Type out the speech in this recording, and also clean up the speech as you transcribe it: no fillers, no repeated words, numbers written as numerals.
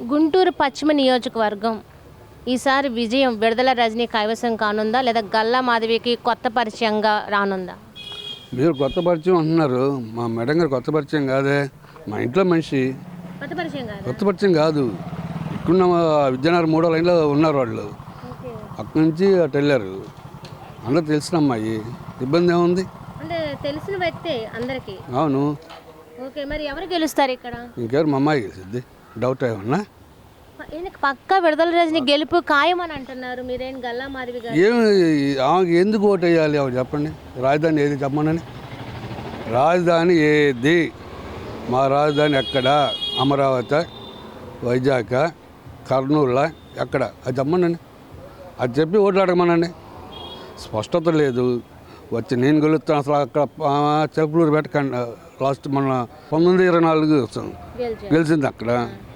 గుంటూరు పశ్చిమ నియోజకవర్గం ఈసారి విజయం విడుదల రజనీ కైవసం కానుందా లేదా గల్లా మాధవికి కొత్త పరిచయంగా రానుందా? మీరు కొత్త పరిచయం అంటున్నారు. మా మేడం గారు కొత్త పరిచయం కాదే, మా ఇంట్లో మనిషి. కొత్త పరిచయం కాదా? కొత్త పరిచయం కాదు. ఇక్కడున్న విద్యానగర్ 3వ లైన్లో ఉన్నారు వాళ్ళు. ఓకే. అక్కడి నుంచి అటు వెళ్ళారు. అందరూ తెలిసిన అమ్మాయి, ఇబ్బంది ఏముంది? అంటే తెలిసిన వ్యక్తే అందరికీ. అవును. ఓకే, మరి ఎవరు గెలుస్తారు ఇక్కడ? ఇంకెవరు? మా అమ్మాయి గెలిచిద్ది. డౌట్ ఏమన్నా? ఈయనకి పక్కా విడుదల రజనీ గెలుపు ఖాయం అని అంటున్నారు. మీరేం గల్లా మాధవి గారు ఏమి ఆమెకి ఎందుకు ఓటు వేయాలి? ఆవిడ చెప్పండి. రాజధాని ఏది చెప్పమని. రాజధాని ఏది? మా రాజధాని ఎక్కడ? అమరావతి, వైజాగ్, కర్నూలు ఎక్కడ? అది చెప్పమనండి. అది చెప్పి ఓట్లు అడగమనండి. స్పష్టత లేదు. వచ్చి నేను గెలుస్తాను అసలు అక్కడ చెప్పులూరు పెట్టకండి. లాస్ట్ మన 1924 గెలిచింది అక్కడ.